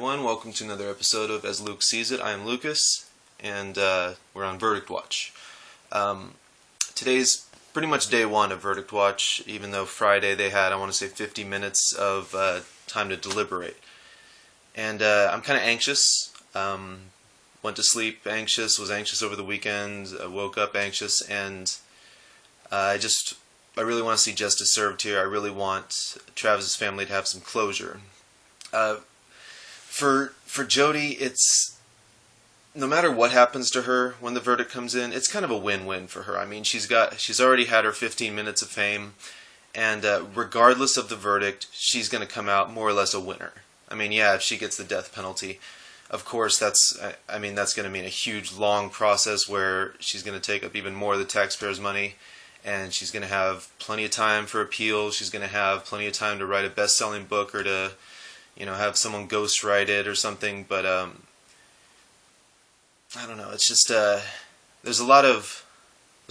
everyone, welcome to another episode of As Luke Sees It. I am Lucas, and we're on Verdict Watch. Today's pretty much day one of Verdict Watch, even though Friday they had, I want to say, 50 minutes of time to deliberate. And I'm kind of anxious. Went to sleep anxious, was anxious over the weekend, woke up anxious, and I really want to see justice served here. I really want Travis's family to have some closure. For Jodi, it's no matter what happens to her when the verdict comes in, it's kind of a win-win for her. I mean, she's already had her 15 minutes of fame, and regardless of the verdict, she's going to come out more or less a winner. I mean, yeah, if she gets the death penalty, of course that's going to mean a huge, long process where she's going to take up even more of the taxpayers' money, and she's going to have plenty of time for appeal. She's going to have plenty of time to write a best-selling book or to have someone ghostwrite it or something, but I don't know. It's just there's a lot of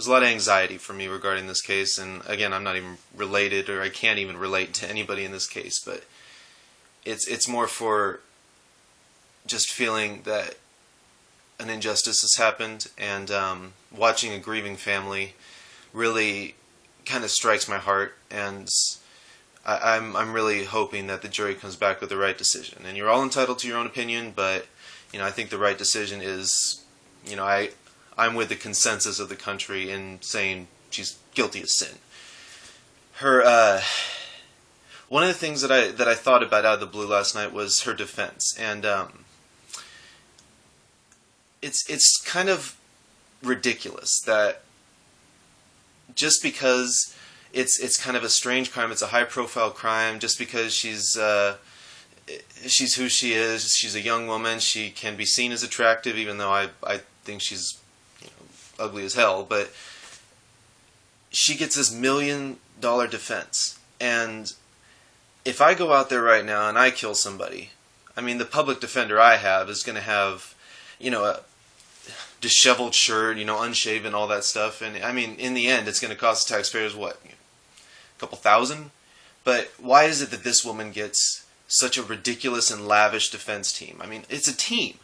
anxiety for me regarding this case, and again, I'm not even related, or I can't even relate to anybody in this case, but it's more for just feeling that an injustice has happened, and watching a grieving family really kind of strikes my heart, and I'm really hoping that the jury comes back with the right decision. And you're all entitled to your own opinion, but I think the right decision is, I'm with the consensus of the country in saying she's guilty of sin. One of the things that I thought about out of the blue last night was her defense, and it's kind of ridiculous that just because it's kind of a strange crime, it's a high-profile crime, just because she's who she is, she's a young woman, she can be seen as attractive, even though I think she's ugly as hell, but she gets this $1 million defense. And if I go out there right now and I kill somebody, I mean, the public defender I have is going to have, a disheveled shirt, unshaven, all that stuff, and I mean, in the end, it's going to cost the taxpayers, what, a couple thousand? But why is it that this woman gets such a ridiculous and lavish defense team? I mean, it's a team.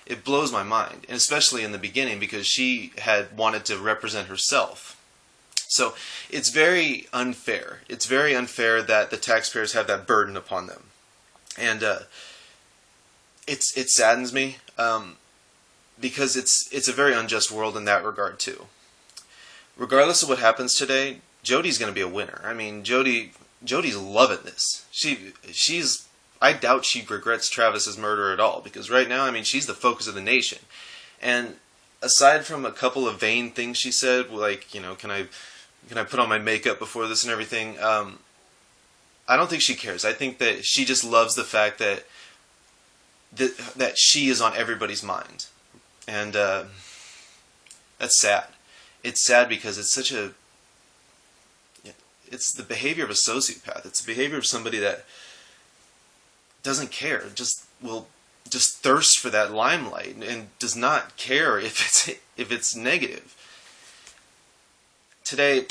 It blows my mind, and especially in the beginning, because she had wanted to represent herself. So it's very unfair. It's very unfair that the taxpayers have that burden upon them, and it saddens me because it's a very unjust world in that regard too. Regardless of what happens today, Jodi's going to be a winner. I mean, Jodi's loving this. I doubt she regrets Travis's murder at all, because right now, I mean, she's the focus of the nation. And aside from a couple of vain things she said, like, can I put on my makeup before this and everything, I don't think she cares. I think that she just loves the fact that she is on everybody's mind. And that's sad. It's sad because it's it's the behavior of a sociopath. It's the behavior of somebody that doesn't care, will thirst for that limelight and does not care if it's negative. Today,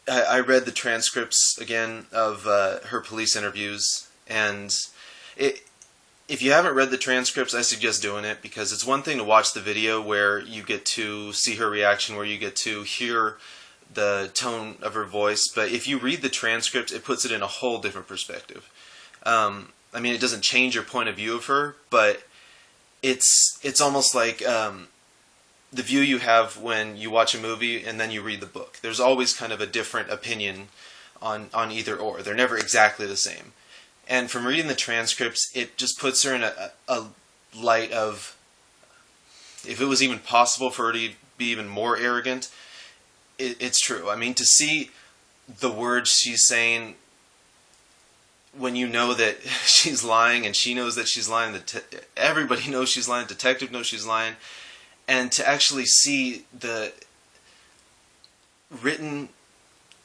I read the transcripts again of her police interviews, and if you haven't read the transcripts, I suggest doing it, because it's one thing to watch the video where you get to see her reaction, where you get to hear the tone of her voice, but if you read the transcripts, it puts it in a whole different perspective. I mean, it doesn't change your point of view of her, but it's almost like the view you have when you watch a movie and then you read the book. There's always kind of a different opinion on either or. They're never exactly the same. And from reading the transcripts, it just puts her in a light of, if it was even possible for her to be even more arrogant, it's true. I mean, to see the words she's saying when you know that she's lying, and she knows that she's lying, everybody knows she's lying, the detective knows she's lying, and to actually see the written,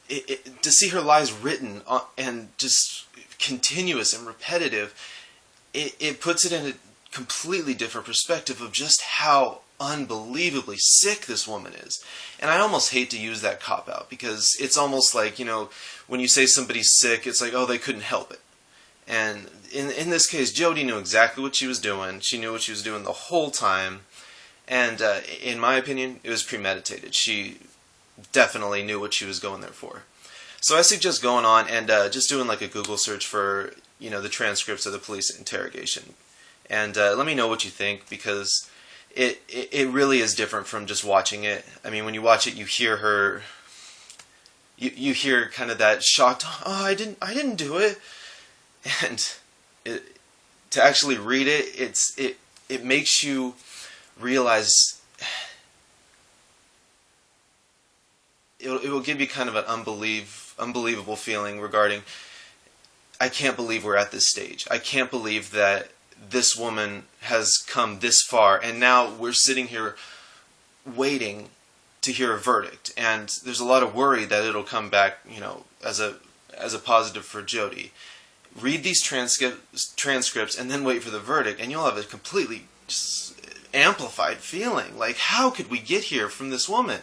to see her lies written and just continuous and repetitive, it puts it in a completely different perspective of just how unbelievably sick this woman is. And I almost hate to use that cop-out, because it's almost like, when you say somebody's sick, it's like, oh, they couldn't help it. And in this case, Jodi knew exactly what she was doing. She knew what she was doing the whole time. And in my opinion, it was premeditated. She definitely knew what she was going there for. So I suggest going on and just doing like a Google search for, the transcripts of the police interrogation. And let me know what you think, because it really is different from just watching it. I mean, when you watch it, you hear her, you hear kind of that shocked, oh, I didn't do it. And to actually read it, it makes you realize, it will give you kind of an unbelievable feeling regarding, I can't believe we're at this stage. I can't believe that this woman has come this far, and now we're sitting here waiting to hear a verdict. And there's a lot of worry that it'll come back, as a positive for Jodi. Read these transcripts and then wait for the verdict, and you'll have a completely just amplified feeling. Like, how could we get here from this woman?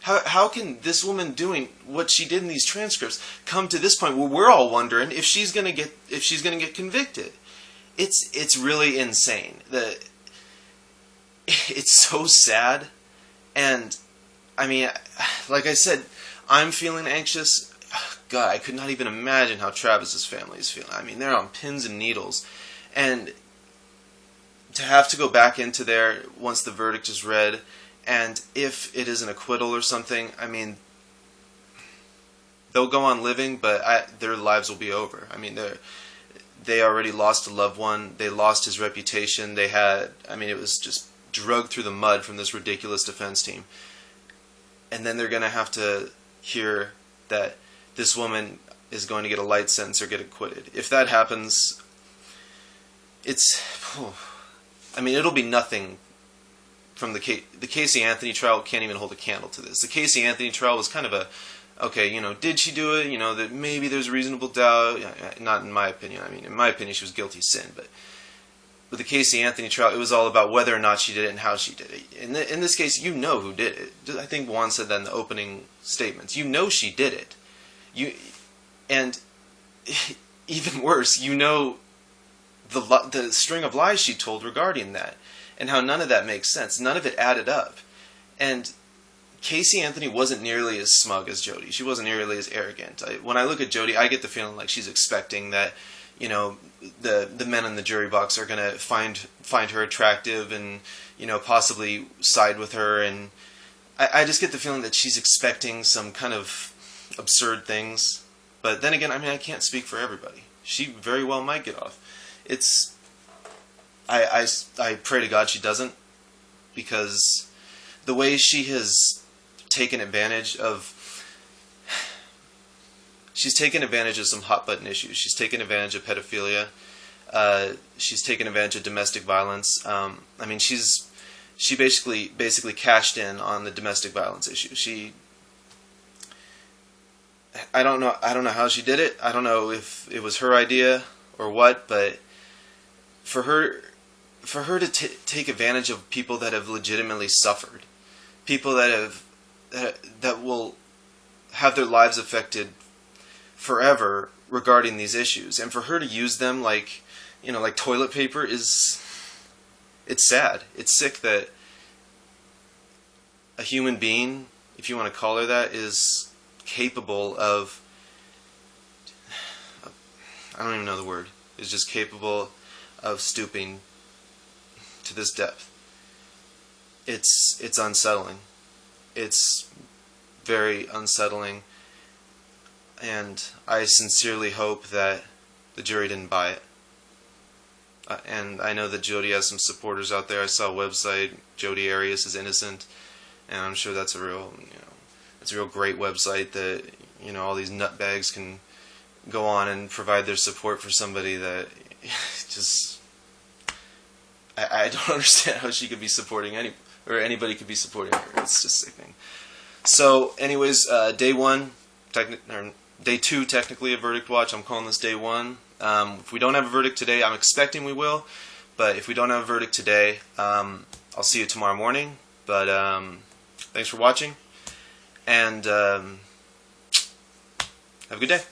How can this woman doing what she did in these transcripts come to this point where we're all wondering if she's gonna get convicted? It's really insane. It's so sad, and I mean, like I said, I'm feeling anxious. God, I could not even imagine how Travis's family is feeling. I mean, they're on pins and needles, and to have to go back into there once the verdict is read, and if it is an acquittal or something, I mean, they'll go on living, but their lives will be over. I mean, they already lost a loved one. They lost his reputation. It was just dragged through the mud from this ridiculous defense team. And then they're going to have to hear that this woman is going to get a light sentence or get acquitted. If that happens, it'll be nothing from the Casey Anthony trial. Can't even hold a candle to this. The Casey Anthony trial was kind of did she do it? That maybe there's reasonable doubt. Not in my opinion. I mean, in my opinion, she was guilty of sin. But with the Casey Anthony trial, it was all about whether or not she did it and how she did it. In this case, you know who did it. I think Juan said that in the opening statements. You know she did it. And even worse, you know the string of lies she told regarding that, and how none of that makes sense. None of it added up. And Casey Anthony wasn't nearly as smug as Jodi. She wasn't nearly as arrogant. When I look at Jodi, I get the feeling like she's expecting that, the men in the jury box are going to find her attractive and, possibly side with her. And I just get the feeling that she's expecting some kind of absurd things. But then again, I can't speak for everybody. She very well might get off. I pray to God she doesn't, because the way she has taken advantage of some hot button issues. She's taken advantage of pedophilia. She's taken advantage of domestic violence. She basically cashed in on the domestic violence issue. I don't know how she did it. I don't know if it was her idea or what, but for her to take advantage of people that have legitimately suffered, people that will have their lives affected forever regarding these issues, and for her to use them like toilet paper it's sad. It's sick that a human being, if you want to call her that, is capable of, I don't even know the word, is just capable of stooping to this depth. It's unsettling. It's very unsettling, and I sincerely hope that the jury didn't buy it. And I know that Jodi has some supporters out there. I saw a website, Jodi Arias is innocent, and I'm sure that's a real great website that all these nutbags can go on and provide their support for somebody that just I don't understand how she could be supporting anybody could be supporting her. It's just sickening. So, anyways, day two, technically a verdict watch. I'm calling this day one. If we don't have a verdict today, I'm expecting we will. But if we don't have a verdict today, I'll see you tomorrow morning. But thanks for watching, and have a good day.